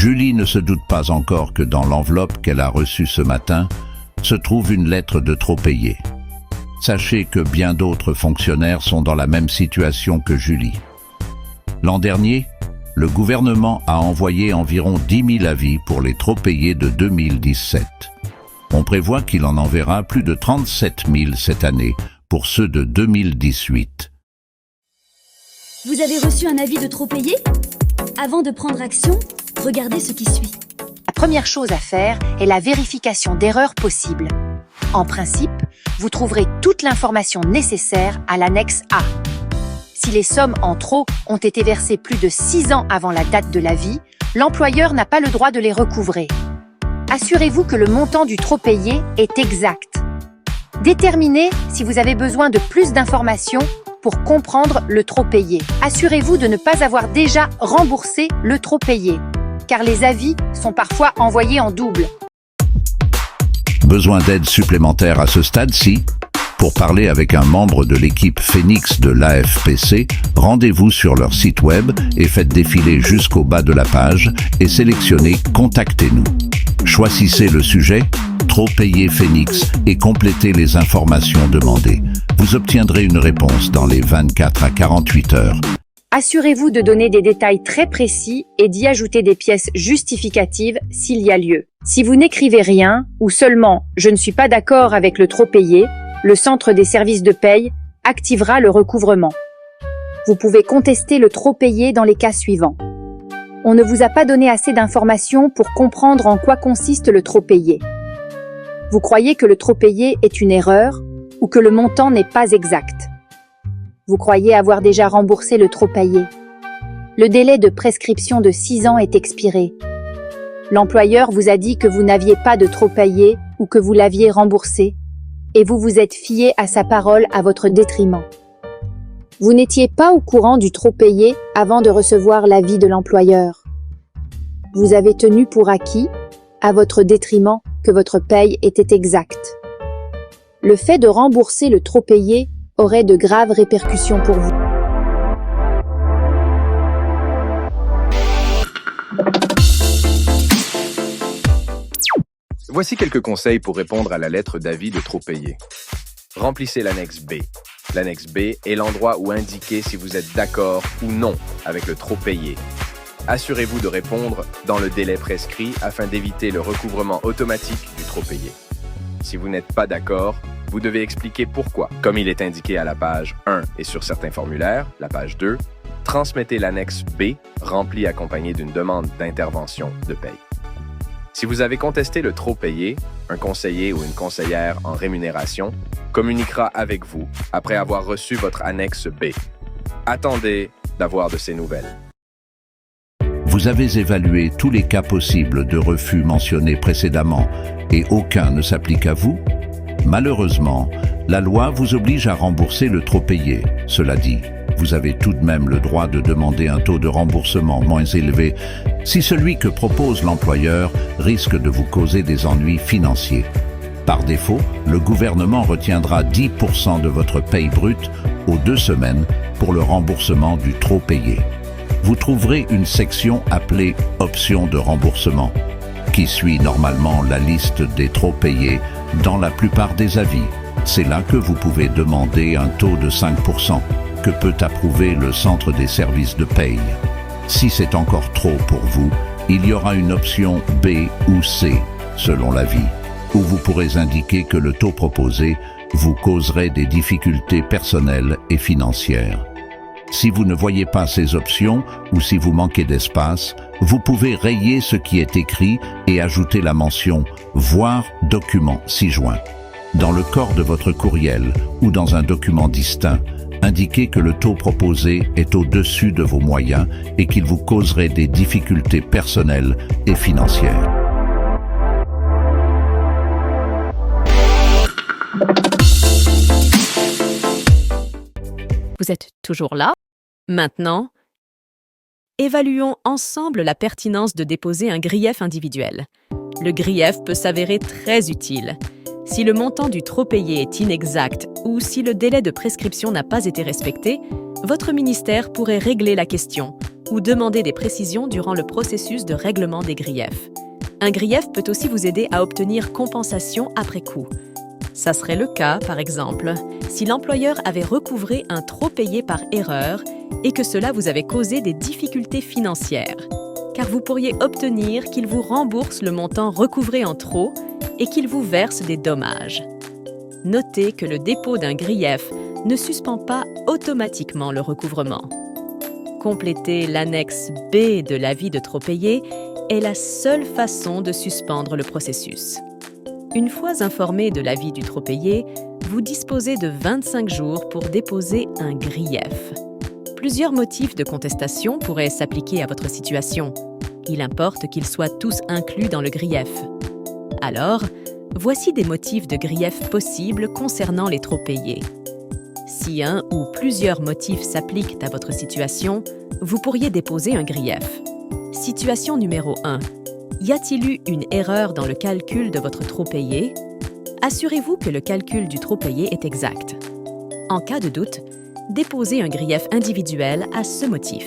Julie ne se doute pas encore que dans l'enveloppe qu'elle a reçue ce matin se trouve une lettre de trop payé. Sachez que bien d'autres fonctionnaires sont dans la même situation que Julie. L'an dernier, le gouvernement a envoyé environ 10 000 avis pour les trop payés de 2017. On prévoit qu'il en enverra plus de 37 000 cette année pour ceux de 2018. Vous avez reçu un avis de trop payé? Avant de prendre action, regardez ce qui suit. La première chose à faire est la vérification d'erreurs possibles. En principe, vous trouverez toute l'information nécessaire à l'annexe A. Si les sommes en trop ont été versées plus de 6 ans avant la date de l'avis, l'employeur n'a pas le droit de les recouvrer. Assurez-vous que le montant du trop payé est exact. Déterminez si vous avez besoin de plus d'informations pour comprendre le trop payé. Assurez-vous de ne pas avoir déjà remboursé le trop payé, car les avis sont parfois envoyés en double. Besoin d'aide supplémentaire à ce stade-ci? Pour parler avec un membre de l'équipe Phoenix de l'AFPC, rendez-vous sur leur site web et faites défiler jusqu'au bas de la page et sélectionnez « Contactez-nous ». Choisissez le sujet « Trop payé Phoenix » et complétez les informations demandées. Vous obtiendrez une réponse dans les 24 à 48 heures. Assurez-vous de donner des détails très précis et d'y ajouter des pièces justificatives s'il y a lieu. Si vous n'écrivez rien ou seulement « Je ne suis pas d'accord avec le trop payé », le centre des services de paye activera le recouvrement. Vous pouvez contester le trop payé dans les cas suivants. On ne vous a pas donné assez d'informations pour comprendre en quoi consiste le trop payé. Vous croyez que le trop payé est une erreur ou que le montant n'est pas exact. Vous croyez avoir déjà remboursé le trop payé. Le délai de prescription de 6 ans est expiré. L'employeur vous a dit que vous n'aviez pas de trop payé ou que vous l'aviez remboursé, et vous vous êtes fié à sa parole à votre détriment. Vous n'étiez pas au courant du trop payé avant de recevoir l'avis de l'employeur. Vous avez tenu pour acquis, à votre détriment, que votre paye était exacte. Le fait de rembourser le trop payé aurait de graves répercussions pour vous. Voici quelques conseils pour répondre à la lettre d'avis de trop payé. Remplissez l'annexe B. L'annexe B est l'endroit où indiquer si vous êtes d'accord ou non avec le trop payé. Assurez-vous de répondre dans le délai prescrit afin d'éviter le recouvrement automatique du trop payé. Si vous n'êtes pas d'accord, vous devez expliquer pourquoi. Comme il est indiqué à la page 1 et sur certains formulaires, la page 2, transmettez l'annexe B, remplie accompagnée d'une demande d'intervention de paye. Si vous avez contesté le trop payé, un conseiller ou une conseillère en rémunération communiquera avec vous après avoir reçu votre annexe B. Attendez d'avoir de ces nouvelles. Vous avez évalué tous les cas possibles de refus mentionnés précédemment et aucun ne s'applique à vous? Malheureusement, la loi vous oblige à rembourser le trop payé. Cela dit, vous avez tout de même le droit de demander un taux de remboursement moins élevé si celui que propose l'employeur risque de vous causer des ennuis financiers. Par défaut, le gouvernement retiendra 10% de votre paye brute aux 2 semaines pour le remboursement du trop payé. Vous trouverez une section appelée « Options de remboursement » qui suit normalement la liste des trop payés dans la plupart des avis. C'est là que vous pouvez demander un taux de 5% que peut approuver le centre des services de paye. Si c'est encore trop pour vous, il y aura une option B ou C, selon l'avis, où vous pourrez indiquer que le taux proposé vous causerait des difficultés personnelles et financières. Si vous ne voyez pas ces options ou si vous manquez d'espace, vous pouvez rayer ce qui est écrit et ajouter la mention « Voir document ci-joint ». Dans le corps de votre courriel ou dans un document distinct, indiquez que le taux proposé est au-dessus de vos moyens et qu'il vous causerait des difficultés personnelles et financières. Vous êtes toujours là? Maintenant, évaluons ensemble la pertinence de déposer un grief individuel. Le grief peut s'avérer très utile. Si le montant du trop payé est inexact ou si le délai de prescription n'a pas été respecté, votre ministère pourrait régler la question ou demander des précisions durant le processus de règlement des griefs. Un grief peut aussi vous aider à obtenir compensation après coup. Ça serait le cas, par exemple, si l'employeur avait recouvré un trop payé par erreur et que cela vous avait causé des difficultés financières, car vous pourriez obtenir qu'il vous rembourse le montant recouvré en trop et qu'il vous verse des dommages. Notez que le dépôt d'un grief ne suspend pas automatiquement le recouvrement. Compléter l'annexe B de l'avis de trop payé est la seule façon de suspendre le processus. Une fois informé de l'avis du trop payé, vous disposez de 25 jours pour déposer un grief. Plusieurs motifs de contestation pourraient s'appliquer à votre situation. Il importe qu'ils soient tous inclus dans le grief. Alors, voici des motifs de grief possibles concernant les trop payés. Si un ou plusieurs motifs s'appliquent à votre situation, vous pourriez déposer un grief. Situation numéro 1. Y a-t-il eu une erreur dans le calcul de votre trop payé? Assurez-vous que le calcul du trop payé est exact. En cas de doute, déposez un grief individuel à ce motif,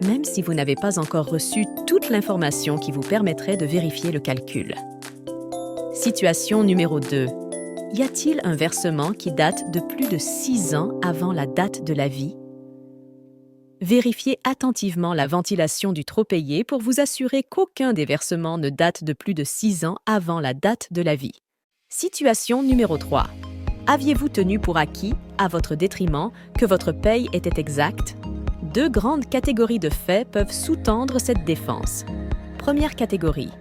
même si vous n'avez pas encore reçu toute l'information qui vous permettrait de vérifier le calcul. Situation numéro 2. Y a-t-il un versement qui date de plus de 6 ans avant la date de l'avis? Vérifiez attentivement la ventilation du trop payé pour vous assurer qu'aucun des versements ne date de plus de 6 ans avant la date de l'avis. Situation numéro 3. Aviez-vous tenu pour acquis, à votre détriment, que votre paye était exacte? Deux grandes catégories de faits peuvent sous-tendre cette défense. Première catégorie.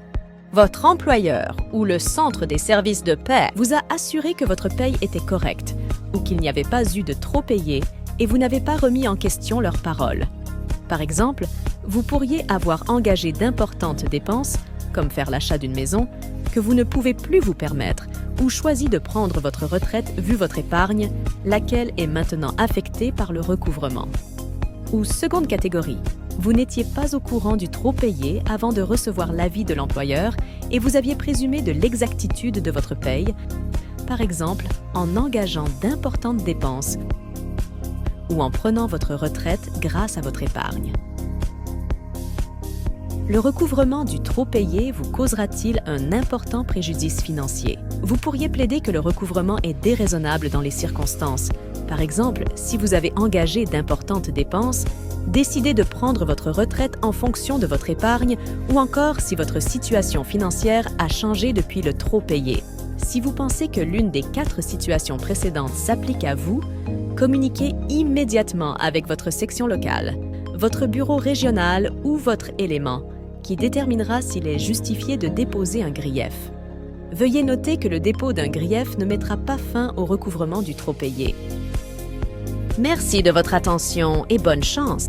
Votre employeur ou le centre des services de paie vous a assuré que votre paye était correcte ou qu'il n'y avait pas eu de trop payé et vous n'avez pas remis en question leurs paroles. Par exemple, vous pourriez avoir engagé d'importantes dépenses, comme faire l'achat d'une maison, que vous ne pouvez plus vous permettre ou choisi de prendre votre retraite vu votre épargne, laquelle est maintenant affectée par le recouvrement. Ou seconde catégorie, vous n'étiez pas au courant du trop payé avant de recevoir l'avis de l'employeur et vous aviez présumé de l'exactitude de votre paye, par exemple en engageant d'importantes dépenses ou en prenant votre retraite grâce à votre épargne. Le recouvrement du trop payé vous causera-t-il un important préjudice financier? Vous pourriez plaider que le recouvrement est déraisonnable dans les circonstances. Par exemple, si vous avez engagé d'importantes dépenses, décidez de prendre votre retraite en fonction de votre épargne ou encore si votre situation financière a changé depuis le trop payé. Si vous pensez que l'une des 4 situations précédentes s'applique à vous, communiquez immédiatement avec votre section locale, votre bureau régional ou votre élément, qui déterminera s'il est justifié de déposer un grief. Veuillez noter que le dépôt d'un grief ne mettra pas fin au recouvrement du trop payé. Merci de votre attention et bonne chance!